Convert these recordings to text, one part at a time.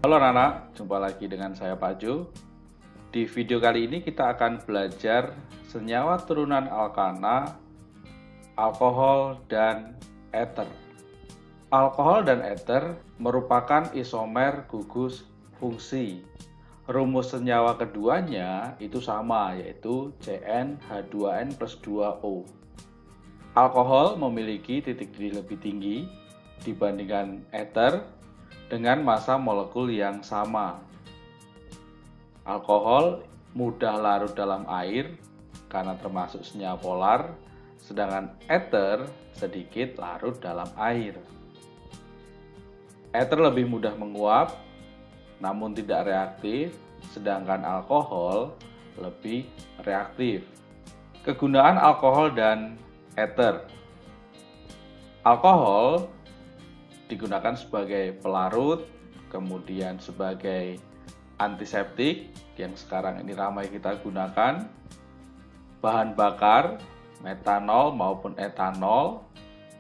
Halo Nana, jumpa lagi dengan saya Pak Jo. Di video kali ini kita akan belajar senyawa turunan alkana, alkohol, dan ether. Alkohol dan ether merupakan isomer gugus fungsi. Rumus senyawa keduanya itu sama, yaitu CnH2n plus 2O. Alkohol memiliki titik didih lebih tinggi dibandingkan ether dengan massa molekul yang sama. Alkohol mudah larut dalam air karena termasuk senyawa polar, sedangkan ether sedikit larut dalam air. Ether lebih mudah menguap, namun tidak reaktif, sedangkan alkohol lebih reaktif. Kegunaan alkohol dan ether. Alkohol digunakan sebagai pelarut, kemudian sebagai antiseptik yang sekarang ini ramai kita gunakan, bahan bakar, metanol maupun etanol,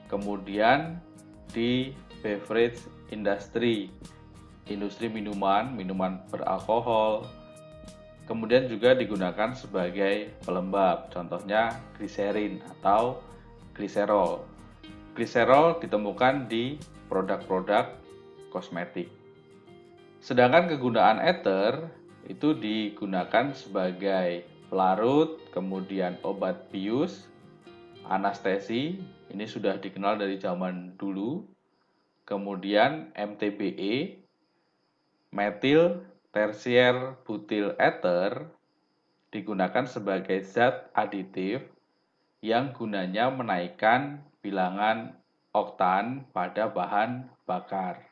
kemudian di beverage industry, industri minuman beralkohol, kemudian juga digunakan sebagai pelembab, contohnya gliserin atau gliserol. Gliserol ditemukan di produk-produk kosmetik. Sedangkan kegunaan ether itu digunakan sebagai pelarut, kemudian obat bius, anestesi, ini sudah dikenal dari zaman dulu, kemudian MTBE, metil tersier butil ether, digunakan sebagai zat aditif yang gunanya menaikkan bilangan oktan pada bahan bakar.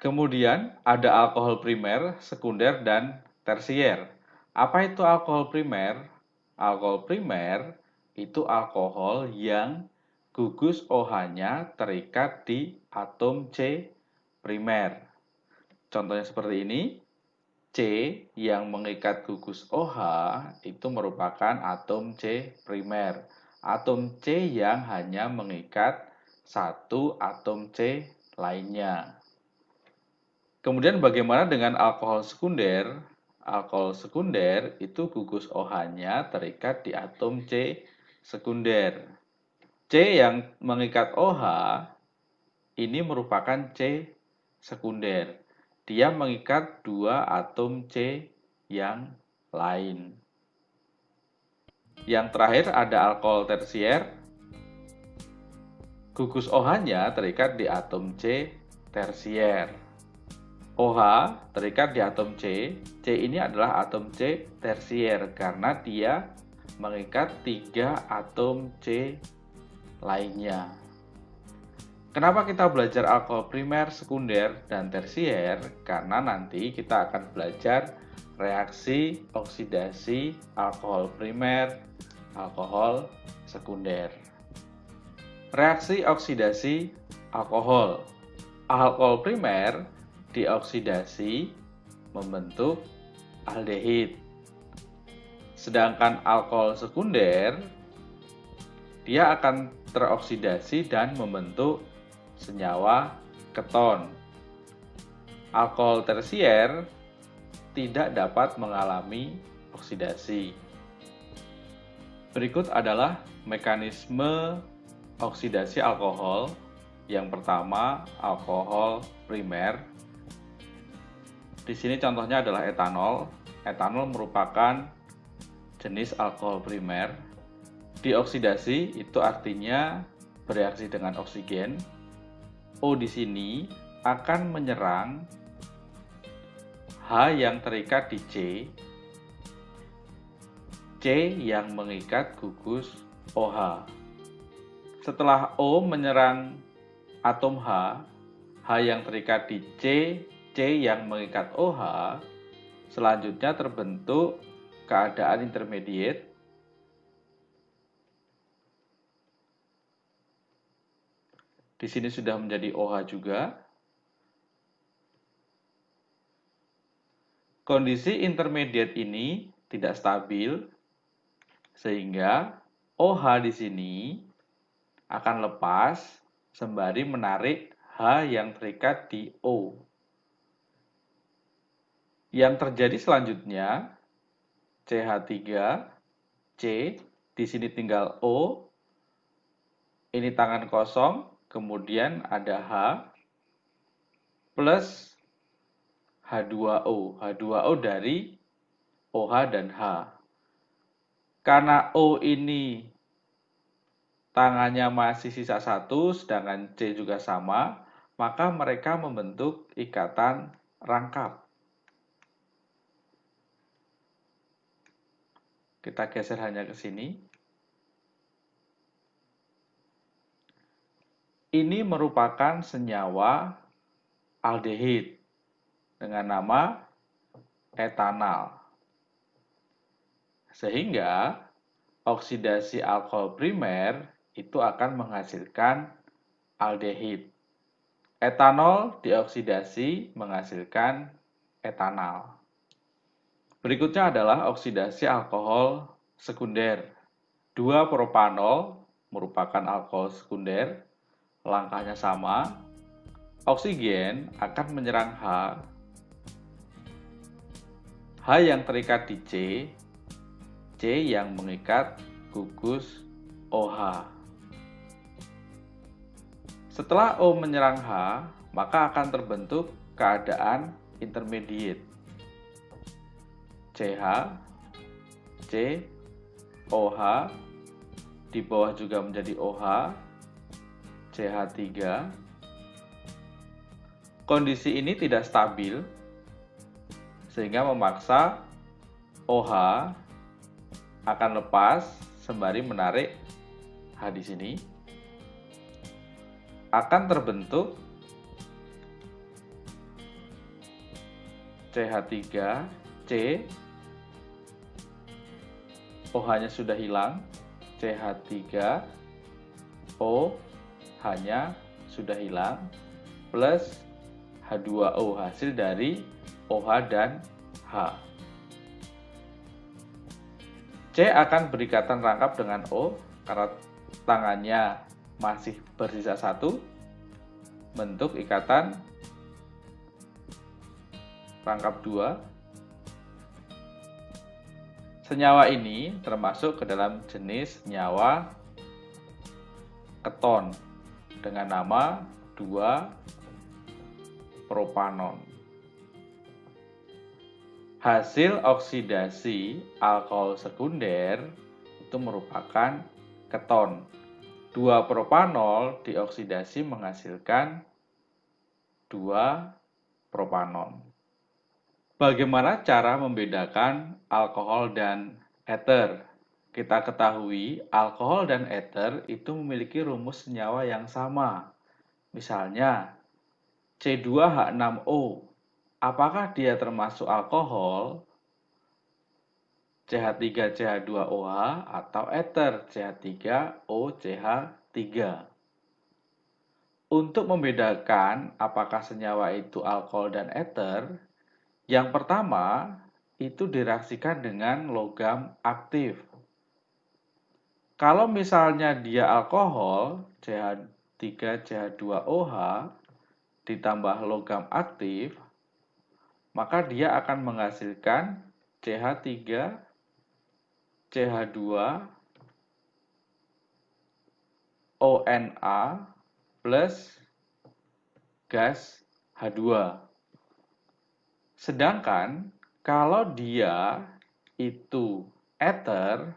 Kemudian ada alkohol primer, sekunder, dan tersier. Apa itu alkohol primer? Alkohol primer itu alkohol yang gugus OH-nya terikat di atom C primer. Contohnya seperti ini. C yang mengikat gugus OH itu merupakan atom C primer. Atom C yang hanya mengikat satu atom C lainnya. Kemudian bagaimana dengan alkohol sekunder? Alkohol sekunder itu gugus OH-nya terikat di atom C sekunder. C yang mengikat OH ini merupakan C sekunder. Dia mengikat dua atom C yang lain. Yang terakhir ada alkohol tersier. Gugus OH-nya terikat di atom C tersier. OH terikat di atom C. C ini adalah atom C tersier karena dia mengikat 3 atom C lainnya. Kenapa kita belajar alkohol primer, sekunder, dan tersier? Karena nanti kita akan belajar reaksi oksidasi alkohol primer, alkohol sekunder. Reaksi oksidasi alkohol. Alkohol primer dioksidasi membentuk aldehid. Sedangkan alkohol sekunder dia akan teroksidasi dan membentuk senyawa keton. Alkohol tersier tidak dapat mengalami oksidasi. Berikut adalah mekanisme oksidasi alkohol. Yang pertama, alkohol primer. Di sini contohnya adalah etanol. Etanol merupakan jenis alkohol primer. Dioksidasi itu artinya bereaksi dengan oksigen. O di sini akan menyerang H yang terikat di C. C yang mengikat gugus OH. Setelah O menyerang atom H, H yang terikat di C, C yang mengikat OH, selanjutnya terbentuk keadaan intermediate. Di sini sudah menjadi OH juga. Kondisi intermediate ini tidak stabil, sehingga OH di sini akan lepas sembari menarik H yang terikat di O. Yang terjadi selanjutnya CH3, C, di sini tinggal O, ini tangan kosong, kemudian ada H, plus H2O. H2O dari OH dan H. Karena O ini tangannya masih sisa satu, sedangkan C juga sama, maka mereka membentuk ikatan rangkap. Kita geser hanya ke sini. Ini merupakan senyawa aldehid dengan nama etanal. Sehingga oksidasi alkohol primer itu akan menghasilkan aldehid. Etanol dioksidasi menghasilkan etanal. Berikutnya adalah oksidasi alkohol sekunder. 2-propanol merupakan alkohol sekunder. Langkahnya sama. Oksigen akan menyerang H. H yang terikat di C. C yang mengikat gugus OH. Setelah O menyerang H, maka akan terbentuk keadaan intermediate. CH, C, OH, di bawah juga menjadi OH, CH3. Kondisi ini tidak stabil, sehingga memaksa OH akan lepas sembari menarik H di sini. Akan terbentuk CH3, C, OH-nya sudah hilang, CH3, O, H-nya sudah hilang, plus H2O hasil dari OH dan H. C akan berikatan rangkap dengan O karena tangannya masih bersisa satu, bentuk ikatan rangkap 2. Senyawa ini termasuk ke dalam jenis senyawa keton dengan nama 2-propanon. Hasil oksidasi alkohol sekunder itu merupakan keton. 2-propanol dioksidasi menghasilkan 2-propanon. Bagaimana cara membedakan alkohol dan eter? Kita ketahui alkohol dan eter itu memiliki rumus senyawa yang sama. Misalnya C2H6O. Apakah dia termasuk alkohol, CH3CH2OH, atau eter, CH3OCH3? Untuk membedakan apakah senyawa itu alkohol dan eter, yang pertama itu direaksikan dengan logam aktif. Kalau misalnya dia alkohol, CH3CH2OH ditambah logam aktif, maka dia akan menghasilkan CH3, CH2, ONA plus gas H2. Sedangkan kalau dia itu eter,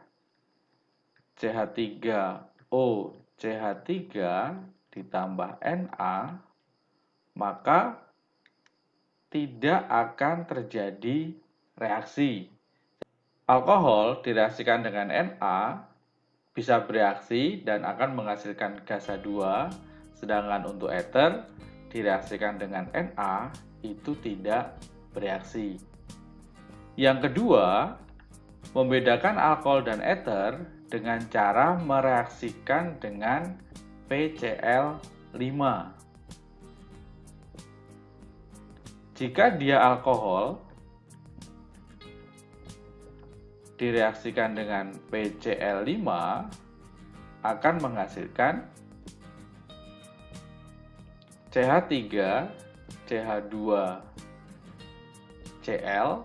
CH3O CH3 ditambah Na, maka tidak akan terjadi reaksi. Alkohol direaksikan dengan Na, bisa bereaksi dan akan menghasilkan gas H2, sedangkan untuk eter direaksikan dengan Na itu tidak bereaksi. Yang kedua, membedakan alkohol dan eter dengan cara mereaksikan dengan PCl5. Jika dia alkohol, direaksikan dengan PCl5 akan menghasilkan CH3, CH2, Cl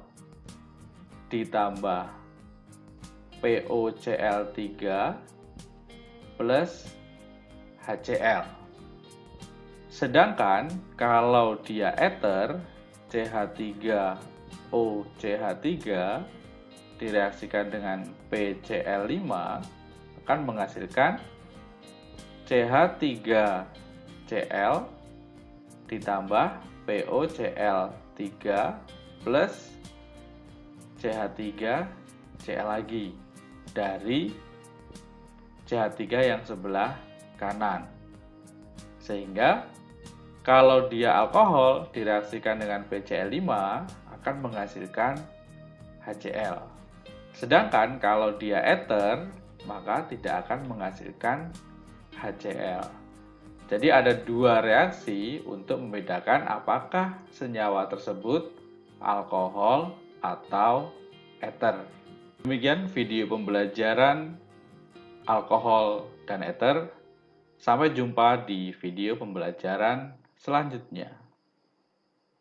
ditambah PoCl3 plus HCl. Sedangkan kalau dia ether, CH3OCH3 direaksikan dengan PCl5 akan menghasilkan CH3Cl ditambah PoCl3 plus CH3Cl lagi dari CH3 yang sebelah kanan. Sehingga kalau dia alkohol direaksikan dengan PCl5 akan menghasilkan HCl. Sedangkan kalau dia ether maka tidak akan menghasilkan HCl. Jadi ada dua reaksi untuk membedakan apakah senyawa tersebut alkohol atau ether. Demikian video pembelajaran alkohol dan ether. Sampai jumpa di video pembelajaran selanjutnya.